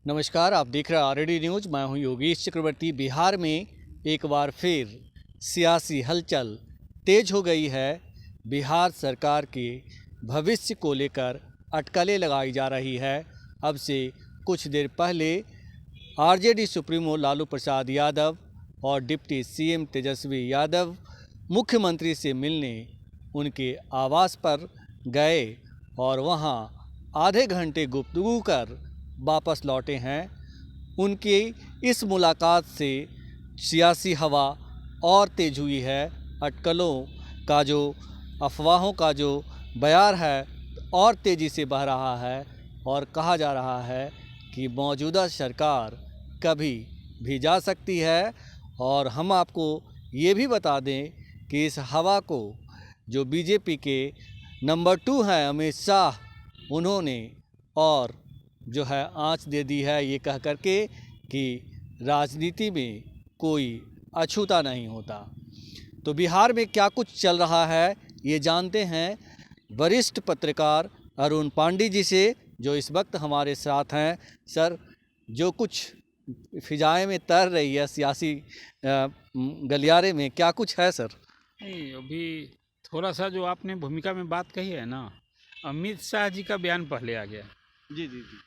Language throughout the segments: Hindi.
नमस्कार, आप देख रहे हैं आरडी न्यूज। मैं हूं योगेश चक्रवर्ती। बिहार में एक बार फिर सियासी हलचल तेज हो गई है। बिहार सरकार के भविष्य को लेकर अटकलें लगाई जा रही है। अब से कुछ देर पहले आरजेडी सुप्रीमो लालू प्रसाद यादव और डिप्टी सीएम तेजस्वी यादव मुख्यमंत्री से मिलने उनके आवास पर गए और वहां आधे घंटे गुफ्तगू कर वापस लौटे हैं। उनकी इस मुलाकात से सियासी हवा और तेज हुई है। अटकलों का जो अफवाहों का जो बयार है और तेज़ी से बह रहा है और कहा जा रहा है कि मौजूदा सरकार कभी भी जा सकती है। और हम आपको ये भी बता दें कि इस हवा को जो बीजेपी के नंबर 2 हैं अमित शाह, उन्होंने और जो है आंच दे दी है ये कह करके कि राजनीति में कोई अछूता नहीं होता। तो बिहार में क्या कुछ चल रहा है ये जानते हैं वरिष्ठ पत्रकार अरुण पांडे जी से, जो इस वक्त हमारे साथ हैं। सर, जो कुछ फिजाएं में तैर रही है सियासी गलियारे में, क्या कुछ है सर? नहीं, अभी थोड़ा सा जो आपने भूमिका में बात कही है ना, अमित शाह जी का बयान पहले आ गया। जी जी जी।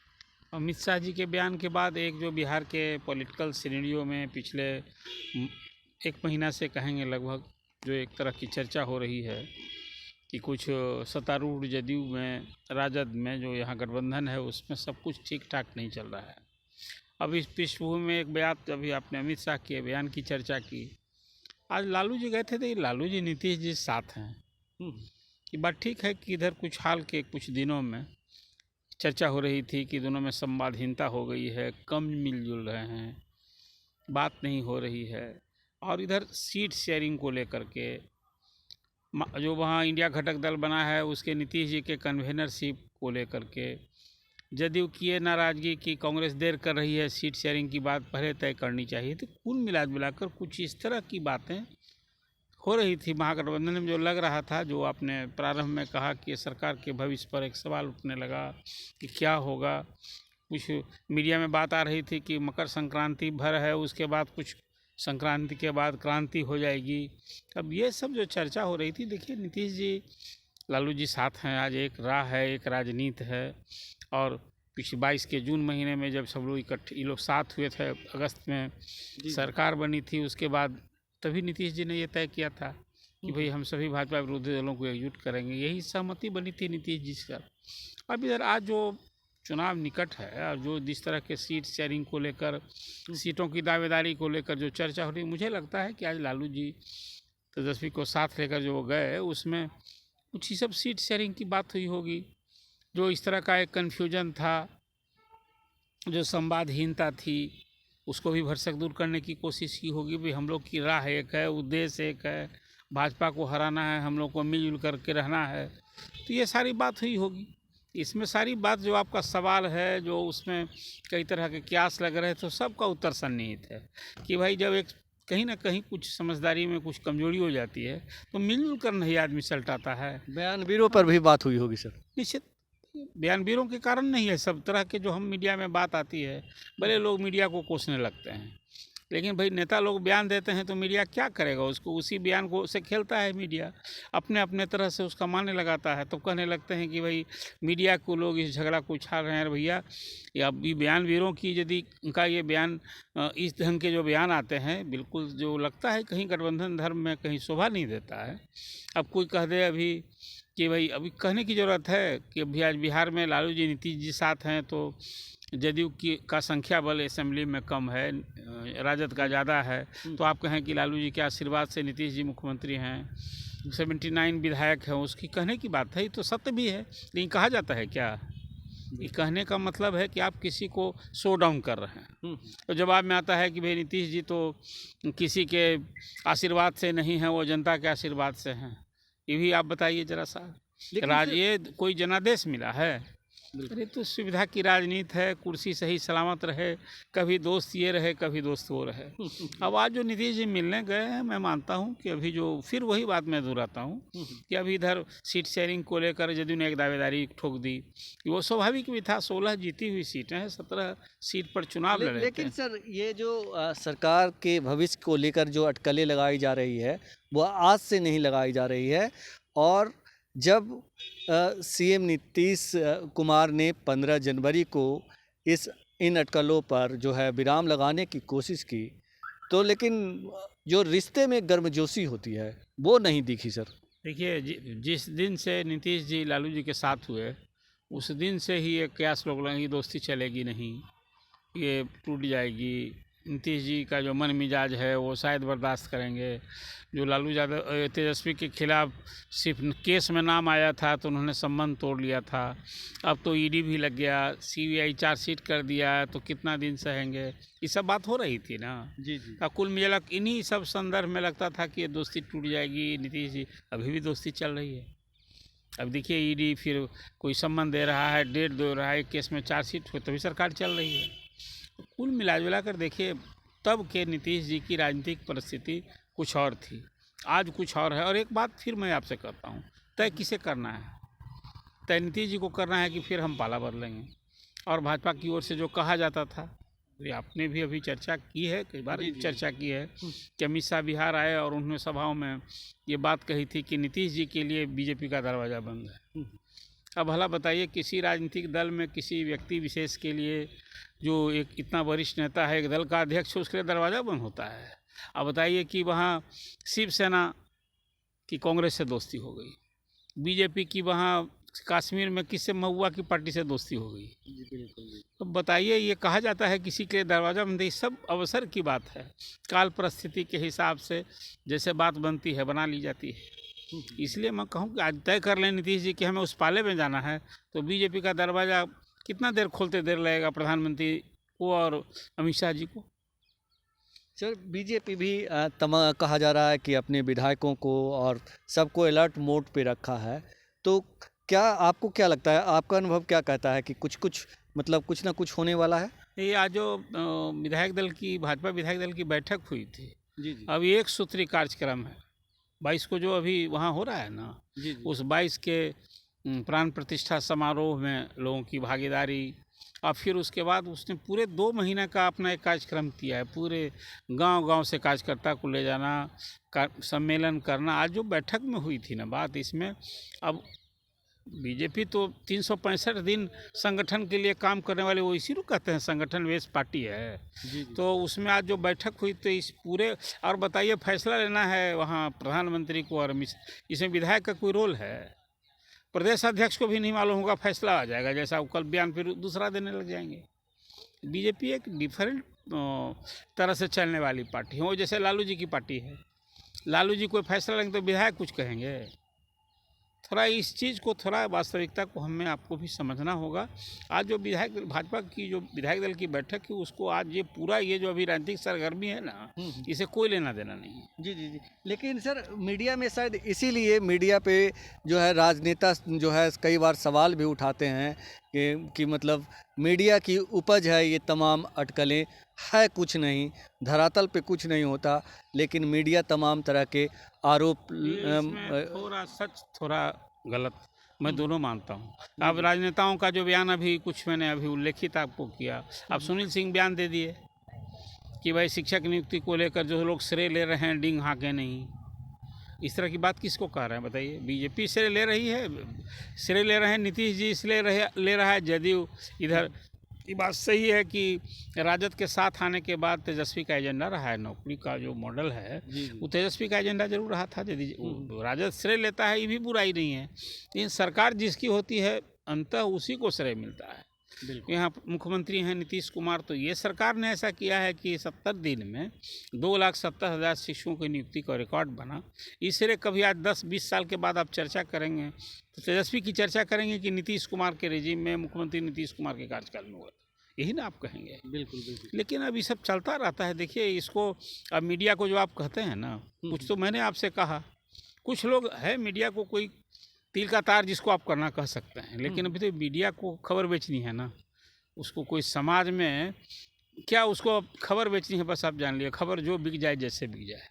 अमित शाह जी के बयान के बाद एक जो बिहार के पॉलिटिकल सिनेरियो में पिछले एक महीना से कहेंगे लगभग जो एक तरह की चर्चा हो रही है कि कुछ सत्तारूढ़ जदयू में, राजद में जो यहाँ गठबंधन है उसमें सब कुछ ठीक ठाक नहीं चल रहा है। अब इस पृष्ठभूमि में एक बयान अभी आपने अमित शाह के बयान की चर्चा की। आज लालू जी गए थे तो ये लालू जी नीतीश जी साथ हैं। ये बात ठीक है कि इधर कुछ हाल के कुछ दिनों में चर्चा हो रही थी कि दोनों में संवादहीनता हो गई है, कम मिलजुल रहे हैं, बात नहीं हो रही है। और इधर सीट शेयरिंग को लेकर के जो वहाँ इंडिया घटक दल बना है उसके नीतीश जी के कन्वेनरशिप को लेकर के जदयू की ये नाराज़गी कि कांग्रेस देर कर रही है, सीट शेयरिंग की बात पहले तय करनी चाहिए थी। कुल मिलाकर कुछ इस तरह की बातें हो रही थी महागठबंधन में। जो लग रहा था, जो आपने प्रारंभ में कहा कि सरकार के भविष्य पर एक सवाल उठने लगा कि क्या होगा। कुछ मीडिया में बात आ रही थी कि मकर संक्रांति भर है, उसके बाद कुछ संक्रांति के बाद क्रांति हो जाएगी। अब ये सब जो चर्चा हो रही थी, देखिए नीतीश जी लालू जी साथ हैं। आज एक राह है, एक राजनीति है। और पिछले 22 के जून महीने में जब सब लोग इकट्ठे ये लोग साथ हुए थे, अगस्त में सरकार बनी थी, उसके बाद तभी नीतीश जी ने ये तय किया था कि भाई हम सभी भाजपा विरोधी दलों को एकजुट करेंगे। यही सहमति बनी थी नीतीश जी से। अब इधर आज जो चुनाव निकट है और जो जिस तरह के सीट शेयरिंग को लेकर, सीटों की दावेदारी को लेकर जो चर्चा हो रही है, मुझे लगता है कि आज लालू जी तेजस्वी को साथ लेकर जो गए उसमें कुछ ही सब सीट शेयरिंग की बात हुई होगी। जो इस तरह का एक कन्फ्यूजन था, जो संवादहीनता थी, उसको भी भरसक दूर करने की कोशिश की होगी। भाई हम लोग की राह एक है, उद्देश्य एक है, भाजपा को हराना है, हम लोग को मिलजुल करके रहना है। तो ये सारी बात हुई होगी। इसमें सारी बात जो आपका सवाल है, जो उसमें कई तरह के क्यास लग रहे, तो सबका उत्तर सन्निहित है कि भाई जब एक कहीं ना कहीं कुछ समझदारी में कुछ कमजोरी हो जाती है तो मिलजुल कर नहीं आदमी सलटाता है। बयानवीरों पर भी बात हुई होगी सर? निश्चित बयानवीरों के कारण नहीं है, सब तरह के जो हम मीडिया में बात आती है, भले लोग मीडिया को कोसने लगते हैं, लेकिन भाई नेता लोग बयान देते हैं तो मीडिया क्या करेगा उसको, उसी बयान को से खेलता है मीडिया, अपने अपने तरह से उसका मानने लगाता है। तो कहने लगते हैं कि भाई मीडिया को लोग इस झगड़ा को उछाल रहे हैं। भैया या अभी बयानवीरों की यदि उनका ये बयान इस ढंग के जो बयान आते हैं, बिल्कुल जो लगता है कहीं गठबंधन धर्म में कहीं शोभा नहीं देता है। अब कोई कह दे अभी कि भाई अभी कहने की ज़रूरत है कि अभी आज बिहार में लालू जी नीतीश जी साथ हैं तो जदयू की का संख्या बल असेंबली में कम है, राजद का ज़्यादा है। तो आप कहें कि लालू जी के आशीर्वाद से नीतीश जी मुख्यमंत्री हैं, 79 विधायक हैं, उसकी कहने की बात है। ये तो सत्य भी है, लेकिन कहा जाता है क्या? ये कहने का मतलब है कि आप किसी को शो डाउन कर रहे हैं। तो जवाब में आता है कि भाई नीतीश जी तो किसी के आशीर्वाद से नहीं हैं, वो जनता के आशीर्वाद से हैं। ये भी आप बताइए जरा सा। ये कोई जनादेश मिला है? अरे तो सुविधा की राजनीति है, कुर्सी सही सलामत रहे, कभी दोस्त ये रहे कभी दोस्त वो रहे। अब आज जो नीतीश जी मिलने गए हैं, मैं मानता हूँ कि अभी जो फिर वही बात मैं दोहराता हूँ कि अभी इधर सीट शेयरिंग को लेकर जदयू ने एक दावेदारी ठोक दी कि वो स्वाभाविक भी था। 16 जीती हुई सीटें हैं, 17 सीट पर चुनाव लड़े थे। लेकिन सर ये जो सरकार के भविष्य को लेकर जो अटकलें लगाई जा रही है वो आज से नहीं लगाई जा रही है। और जब सीएम नीतीश कुमार ने 15 जनवरी को इन अटकलों पर जो है विराम लगाने की कोशिश की, तो लेकिन जो रिश्ते में गर्मजोशी होती है वो नहीं दिखी सर। देखिए, जिस दिन से नीतीश जी लालू जी के साथ हुए उस दिन से ही ये कयास लोग लगे कि दोस्ती चलेगी नहीं, ये टूट जाएगी। नीतीश जी का जो मन मिजाज है वो शायद बर्दाश्त करेंगे। जो लालू यादव तेजस्वी के खिलाफ सिर्फ केस में नाम आया था तो उन्होंने संबंध तोड़ लिया था। अब तो ईडी भी लग गया, सीबीआई चार्जशीट कर दिया, तो कितना दिन सहेंगे। ये सब बात हो रही थी ना। जी जी। अब कुल मिला इन्हीं सब संदर्भ में लगता था कि ये दोस्ती टूट जाएगी। नीतीश जी अभी भी दोस्ती चल रही है। अब देखिए, ईडी फिर कोई सम्मन दे रहा है, डेट दे रहा है, केस में चार्जशीट हो तभी सरकार चल रही है। कुल मिला कर देखिए, तब के नीतीश जी की राजनीतिक परिस्थिति कुछ और थी, आज कुछ और है। और एक बात फिर मैं आपसे कहता हूँ, तय किसे करना है? तय नीतीश जी को करना है कि फिर हम पाला बदलेंगे। और भाजपा की ओर से जो कहा जाता था, ये आपने भी अभी चर्चा की है, कई बार चर्चा की है कि अमित शाह बिहार आए और उन्होंने सभाओं में ये बात कही थी कि नीतीश जी के लिए बीजेपी का दरवाज़ा बंद है। अब भला बताइए, किसी राजनीतिक दल में किसी व्यक्ति विशेष के लिए जो एक इतना वरिष्ठ नेता है, एक दल का अध्यक्ष है, उसके लिए दरवाज़ा बंद होता है? अब बताइए कि वहाँ शिवसेना की कांग्रेस से दोस्ती हो गई, बीजेपी की वहाँ कश्मीर में किससे, महुआ की पार्टी से दोस्ती हो गई। तो बताइए, ये कहा जाता है किसी के दरवाज़ा बंद? ये सब अवसर की बात है, काल परिस्थिति के हिसाब से जैसे बात बनती है बना ली जाती है। इसलिए मैं कहूँ कि आज तय कर लें नीतीश जी कि हमें उस पाले में जाना है, तो बीजेपी का दरवाज़ा कितना देर खोलते देर लगेगा प्रधानमंत्री को और अमित शाह जी को। सर बीजेपी भी कहा जा रहा है कि अपने विधायकों को और सबको अलर्ट मोड पे रखा है, तो क्या आपको क्या लगता है, आपका अनुभव क्या कहता है कि कुछ मतलब कुछ ना कुछ होने वाला है? ये आज जो विधायक दल की, भाजपा विधायक दल की बैठक हुई थी, जी जी। अब एक सूत्री कार्यक्रम है 22 को जो अभी वहाँ हो रहा है ना, जी जी। उस 22 के प्राण प्रतिष्ठा समारोह में लोगों की भागीदारी, और फिर उसके बाद उसने पूरे 2 महीने का अपना एक कार्यक्रम किया है। पूरे गांव-गांव से कार्यकर्ता को ले जाना, सम्मेलन करना। आज जो बैठक में हुई थी ना बात, इसमें अब बीजेपी तो 365 दिन संगठन के लिए काम करने वाले, वो इसी को कहते हैं संगठन बेस्ड पार्टी है। जी। तो उसमें आज जो बैठक हुई तो इस पूरे, और बताइए फैसला लेना है वहाँ प्रधानमंत्री को, और इसमें विधायक का कोई रोल है? प्रदेश अध्यक्ष को भी नहीं मालूम होगा, फैसला आ जाएगा जैसा, वो कल बयान फिर दूसरा देने लग जाएंगे। बीजेपी एक डिफरेंट तरह से चलने वाली पार्टी है, वो जैसे लालू जी की पार्टी है। लालू जी कोई फैसला लेंगे तो विधायक कुछ कहेंगे। थोड़ा इस चीज़ को, थोड़ा वास्तविकता को हमें आपको भी समझना होगा। आज जो भाजपा की जो विधायक दल की बैठक की, उसको आज ये पूरा ये जो अभी राजनीतिक सरगर्मी है ना, इसे कोई लेना देना नहीं है। जी जी जी। लेकिन सर मीडिया में शायद इसीलिए मीडिया पे जो है राजनेता जो है कई बार सवाल भी उठाते हैं कि मतलब मीडिया की उपज है ये तमाम अटकलें, है कुछ नहीं, धरातल पे कुछ नहीं होता, लेकिन मीडिया तमाम तरह के आरोप थोड़ा सच थोड़ा गलत, मैं दोनों मानता हूँ। अब राजनेताओं का जो बयान अभी कुछ मैंने अभी उल्लेखित आपको किया, अब सुनील सिंह बयान दे दिए कि भाई शिक्षक नियुक्ति को लेकर जो लोग श्रेय ले रहे हैं, डिंग हाँके नहीं। इस तरह की बात किसको कह रहे हैं बताइए? बीजेपी श्रेय ले रही है, श्रेय ले रहे हैं नीतीश जी इसलिए ले रहा है, जदयू इधर। ये बात सही है कि राजद के साथ आने के बाद तेजस्वी का एजेंडा रहा है, नौकरी का जो मॉडल है वो तेजस्वी का एजेंडा जरूर रहा था। यदि राजद श्रेय लेता है, ये भी बुराई नहीं है, लेकिन सरकार जिसकी होती है अंततः उसी को श्रेय मिलता है। यहाँ मुख्यमंत्री हैं नीतीश कुमार, तो ये सरकार ने ऐसा किया है कि 70 दिन में 2,70,000 शिक्षकों की नियुक्ति का रिकॉर्ड बना। इससे कभी आज 10-20 साल के बाद आप चर्चा करेंगे तो तेजस्वी की चर्चा करेंगे कि नीतीश कुमार के रेजिम में, मुख्यमंत्री नीतीश कुमार के कार्यकाल में हुआ, यही ना आप कहेंगे। बिल्कुल बिल्कुल। लेकिन अब ये सब चलता रहता है। देखिए इसको, अब मीडिया को जो आप कहते हैं ना, कुछ तो मैंने आपसे कहा, कुछ लोग है मीडिया को कोई तिल का तार जिसको आप करना कह सकते हैं, लेकिन अभी तो मीडिया को खबर बेचनी है ना, उसको कोई समाज में क्या उसको खबर बेचनी है, बस आप जान लिए खबर जो बिक जाए जैसे बिक जाए।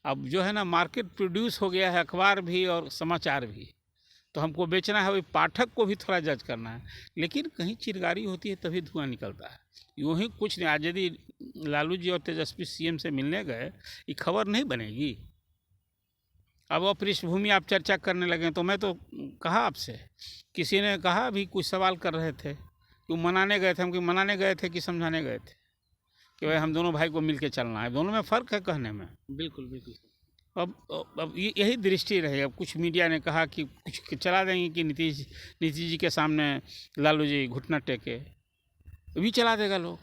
अब जो है ना मार्केट प्रोड्यूस हो गया है, अखबार भी और समाचार भी, तो हमको बेचना है, वही पाठक को भी थोड़ा जज करना है। लेकिन कहीं चिरगारी होती है तभी धुआं निकलता है, यूँ ही कुछ नहीं। आज यदि लालू जी और तेजस्वी सीएम से मिलने गए, ये खबर नहीं बनेगी। अब वो पृष्ठभूमि आप चर्चा करने लगे, तो मैं तो कहा आपसे, किसी ने कहा अभी कुछ सवाल कर रहे थे कि मनाने गए थे, हम कि मनाने गए थे कि समझाने गए थे कि भाई हम दोनों भाई को मिल के चलना है। दोनों में फ़र्क है कहने में। बिल्कुल बिल्कुल। अब यही दृष्टि रही। अब कुछ मीडिया ने कहा कि कुछ चला देंगे कि नीतीश जी के सामने लालू जी घुटना टेके, भी चला देगा लोग।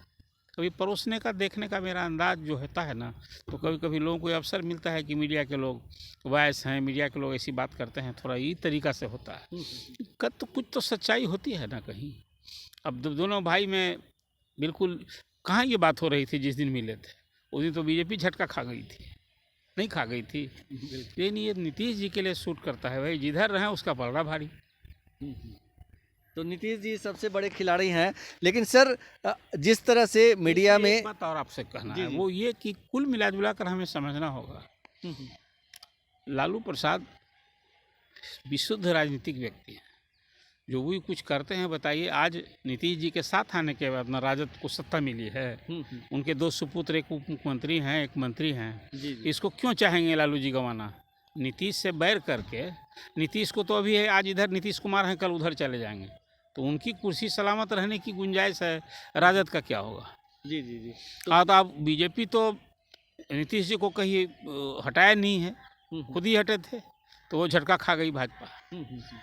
कभी परोसने का देखने का मेरा अंदाज जो होता है ना, तो कभी कभी लोगों को अवसर मिलता है कि मीडिया के लोग वॉइस हैं, मीडिया के लोग ऐसी बात करते हैं, थोड़ा ये तरीका से होता है। तो कुछ तो सच्चाई होती है ना कहीं। अब दोनों भाई में बिल्कुल कहाँ ये बात हो रही थी जिस दिन मिले थे, उस दिन तो बीजेपी झटका खा गई थी, नहीं खा गई थी। लेकिन ये नीतीश जी के लिए सूट करता है, भाई जिधर रहें उसका पलड़ा भारी। तो नीतीश जी सबसे बड़े खिलाड़ी हैं, लेकिन सर जिस तरह से मीडिया में एक बात और आपसे कहना है, वो ये कि कुल मिला जुला कर हमें समझना होगा, लालू प्रसाद विशुद्ध राजनीतिक व्यक्ति हैं। जो भी कुछ करते हैं, बताइए, आज नीतीश जी के साथ आने के बाद ना राजद को सत्ता मिली है, उनके 2 सुपुत्र, एक उप मुख्यमंत्री हैं, एक मंत्री हैं, इसको क्यों चाहेंगे लालू जी गंवाना? नीतीश से बैर करके, नीतीश को तो अभी है, आज इधर नीतीश कुमार हैं, कल उधर चले जाएंगे, तो उनकी कुर्सी सलामत रहने की गुंजाइश है, राजद का क्या होगा? जी जी जी। हाँ, तो आप बीजेपी तो नीतीश जी को कहीं हटाया नहीं है, खुद ही हटे थे, तो वो झटका खा गई भाजपा।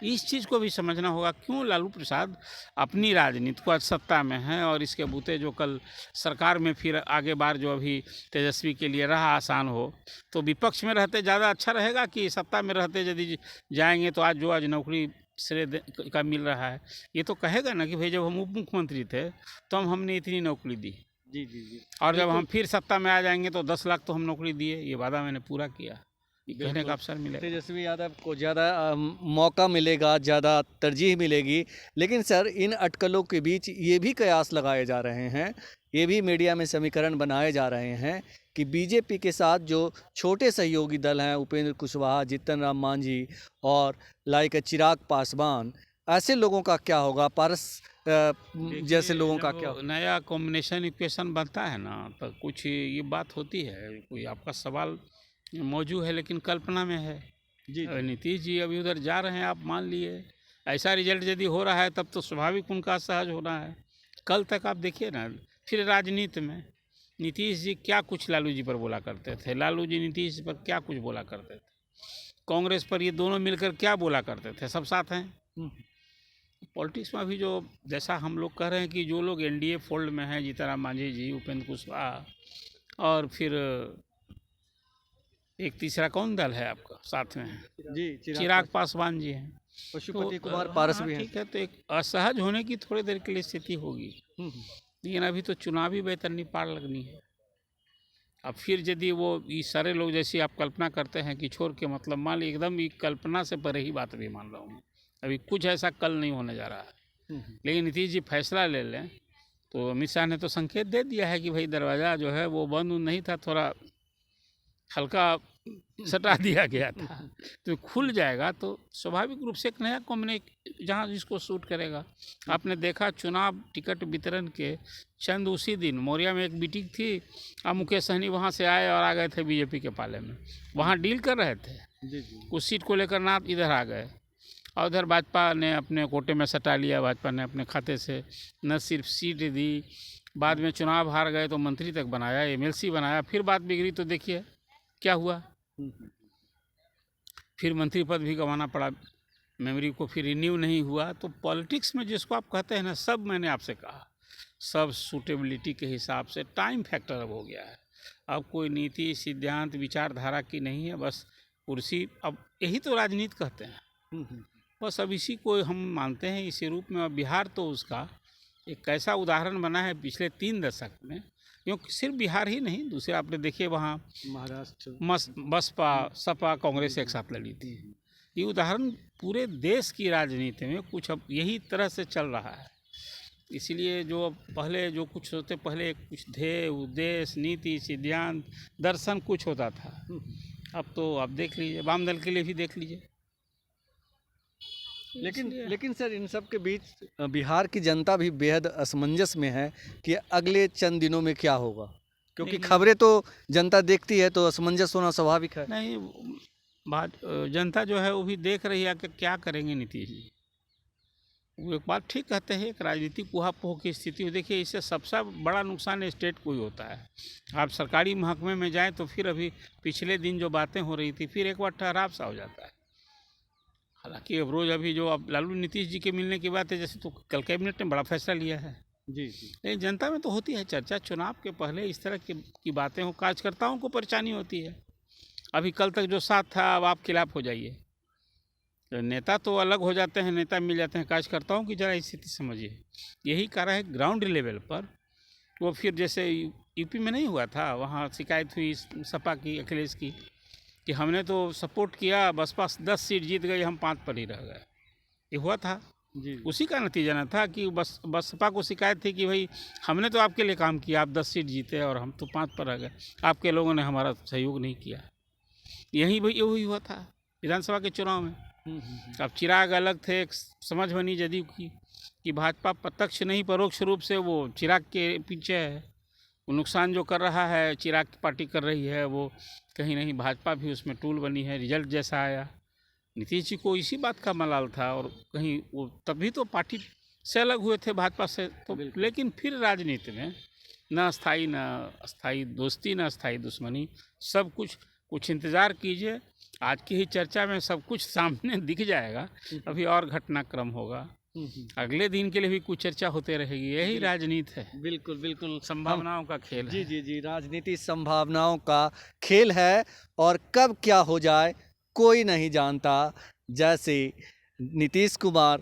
इस चीज़ को भी समझना होगा, क्यों लालू प्रसाद अपनी राजनीति को आज सत्ता में है, और इसके बूते जो कल सरकार में फिर आगे बार जो अभी तेजस्वी के लिए रहा आसान हो, तो विपक्ष में रहते ज़्यादा अच्छा रहेगा कि सत्ता में रहते यदि जाएंगे? तो आज नौकरी श्रेय का मिल रहा है, ये तो कहेगा ना कि भाई जब हम उप मुख्यमंत्री थे तो हमने इतनी नौकरी दी, जी जी जी, और जब हम फिर सत्ता में आ जाएंगे तो 10 लाख तो हम नौकरी दिए, ये वादा मैंने पूरा किया, कहने का अवसर मिलेगा। तेजस्वी यादव को ज़्यादा मौका मिलेगा, ज़्यादा तरजीह मिलेगी। लेकिन सर इन अटकलों के बीच ये भी कयास लगाए जा रहे हैं, ये भी मीडिया में समीकरण बनाए जा रहे हैं कि बीजेपी के साथ जो छोटे सहयोगी दल हैं, उपेंद्र कुशवाहा, जीतन राम मांझी और लाइक चिराग पासवान, ऐसे लोगों का क्या होगा? पारस जैसे लोगों का क्या होगा? नया कॉम्बिनेशन इक्वेशन बनता है ना, तो कुछ ये बात होती है। कोई आपका सवाल मौजूद है लेकिन कल्पना में है। जी नीतीश जी अभी उधर जा रहे हैं, आप मान लिए, ऐसा रिजल्ट यदि हो रहा है तब तो स्वाभाविक उनका सहज होना है। कल तक आप देखिए ना, फिर राजनीति में नीतीश जी क्या कुछ लालू जी पर बोला करते थे, लालू जी नीतीश पर क्या कुछ बोला करते थे, कांग्रेस पर ये दोनों मिलकर क्या बोला करते थे, सब साथ हैं। पॉलिटिक्स में अभी जो जैसा हम लोग कह रहे हैं कि जो लोग एनडीए फोल्ड में हैं, जीतन राम मांझी जी, उपेंद्र कुशवाहा, और फिर एक तीसरा कौन दल है आपका साथ में? जी, चिराग पासवान जी हैं, पशुपति तो कुमार पारस भी हैं। ठीक है, तो एक असहज होने की थोड़ी देर के लिए स्थिति होगी, लेकिन अभी तो चुनावी बेतरनी पार लगनी है। अब फिर यदि वो ये सारे लोग जैसी आप कल्पना करते हैं कि छोड़ के, मतलब मान ली एकदम ये कल्पना से परे ही बात भी मान रहा हूँ, अभी कुछ ऐसा कल नहीं होने जा रहा है, लेकिन नीतीश जी फैसला ले लें तो अमित शाह ने तो संकेत दे दिया है कि भाई दरवाज़ा जो है वो बंद नहीं था, थोड़ा हल्का सटा दिया गया था, तो खुल जाएगा, तो स्वाभाविक रूप से एक नया कॉम्बिनेशन जहाँ जिसको सूट करेगा। आपने देखा चुनाव टिकट वितरण के चंद उसी दिन मौर्या में एक मीटिंग थी, अब मुकेश सहनी वहाँ से आए और आ गए थे बीजेपी के पाले में, वहाँ डील कर रहे थे कुछ सीट को लेकर, ना इधर आ गए, और उधर भाजपा ने अपने कोटे में सटा लिया, भाजपा ने अपने खाते से न सिर्फ सीट दी, बाद में चुनाव हार गए तो मंत्री तक बनाया, एमएलसी बनाया, फिर बात बिगड़ी तो देखिए क्या हुआ, फिर मंत्री पद भी गंवाना पड़ा, मेमोरी को फिर रिन्यू नहीं हुआ। तो पॉलिटिक्स में जिसको आप कहते हैं ना, सब मैंने आपसे कहा, सब सूटेबिलिटी के हिसाब से टाइम फैक्टर अब हो गया है। अब कोई नीति, सिद्धांत, विचारधारा की नहीं है, बस कुर्सी। अब यही तो राजनीति कहते हैं, बस अब इसी को हम मानते हैं इसी रूप में। अब बिहार तो उसका एक ऐसा उदाहरण बना है पिछले 3 दशक में, क्योंकि सिर्फ बिहार ही नहीं, दूसरे आपने देखिए वहाँ महाराष्ट्र, बसपा, सपा, कांग्रेस एक साथ लड़ी थी, ये उदाहरण पूरे देश की राजनीति में कुछ अब यही तरह से चल रहा है। इसीलिए जो अब पहले जो कुछ होते, पहले कुछ ध्येय, उद्देश्य, नीति, सिद्धांत, दर्शन कुछ होता था। अब तो आप देख लीजिए, वाम दल के लिए भी देख लीजिए। लेकिन सर, इन सब के बीच बिहार की जनता भी बेहद असमंजस में है कि अगले चंद दिनों में क्या होगा, क्योंकि खबरें तो जनता देखती है, तो असमंजस होना स्वाभाविक है। नहीं, बात जनता जो है वो भी देख रही है कि क्या करेंगे नीतीश जी। वो एक बात ठीक कहते हैं, एक राजनीतिक ऊहापोह की स्थिति हो। देखिए, इससे सबसे बड़ा नुकसान स्टेट को ही होता है। आप सरकारी महकमे में जाएं तो फिर अभी पिछले दिन जो बातें हो रही थी, फिर एक बार ठहराव सा हो जाता है। हालांकि अब रोज़ अभी जो अब लालू नीतीश जी के मिलने की बात है, जैसे तो कल कैबिनेट ने बड़ा फैसला लिया है। जी। लेकिन जनता में तो होती है चर्चा, चुनाव के पहले इस तरह की बातें हो, कार्यकर्ताओं को परेशानी होती है। अभी कल तक जो साथ था, अब आप खिलाफ हो जाइए। तो नेता तो अलग हो जाते हैं, नेता मिल जाते हैं, कार्यकर्ताओं की जरा स्थिति समझिए। यही कारण है ग्राउंड लेवल पर वो फिर जैसे यूपी में नहीं हुआ था, वहाँ शिकायत हुई सपा की, अखिलेश की, कि हमने तो सपोर्ट किया, बसपा 10 सीट जीत गई, हम 5 पर ही रह गए। ये हुआ था जी। उसी का नतीजा न था कि बसपा को शिकायत थी कि भाई हमने तो आपके लिए काम किया, आप 10 सीट जीते और हम तो 5 पर रह गए, आपके लोगों ने हमारा सहयोग नहीं किया। यही हुआ था विधानसभा के चुनाव में। अब चिराग अलग थे, एक समझ बनी जदयू की कि भाजपा प्रत्यक्ष नहीं परोक्ष रूप से वो चिराग के पीछे है। वो नुकसान जो कर रहा है, चिराग की पार्टी कर रही है, वो कहीं नहीं भाजपा भी उसमें टूल बनी है। रिजल्ट जैसा आया, नीतीश जी को इसी बात का मलाल था, और कहीं वो तभी तो पार्टी से अलग हुए थे भाजपा से तो। लेकिन फिर राजनीति में न अस्थाई दोस्ती, न अस्थाई दुश्मनी, सब कुछ इंतज़ार कीजिए। आज की ही चर्चा में सब कुछ सामने दिख जाएगा। अभी और घटनाक्रम होगा, अगले दिन के लिए भी कुछ चर्चा होते रहेगी। यही राजनीति है। बिल्कुल बिल्कुल, संभावनाओं का खेल है। जी, राजनीति संभावनाओं का खेल है, और कब क्या हो जाए कोई नहीं जानता। जैसे नीतीश कुमार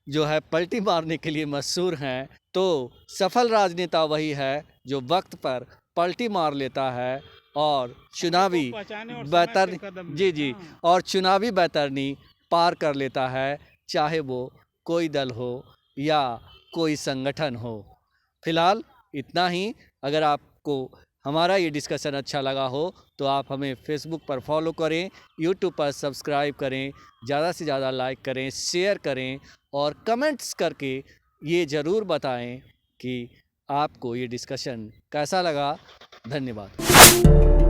जो है पलटी मारने के लिए मशहूर हैं, तो सफल राजनेता वही है जो वक्त पर पलटी मार लेता है और चुनावी बैतरनी और चुनावी बैतरनी पार कर लेता है, चाहे वो कोई दल हो या कोई संगठन हो। फिलहाल इतना ही। अगर आपको हमारा ये डिस्कशन अच्छा लगा हो तो आप हमें फेसबुक पर फॉलो करें, यूट्यूब पर सब्सक्राइब करें, ज़्यादा से ज़्यादा लाइक करें, शेयर करें, और कमेंट्स करके ये ज़रूर बताएं कि आपको ये डिस्कशन कैसा लगा। धन्यवाद।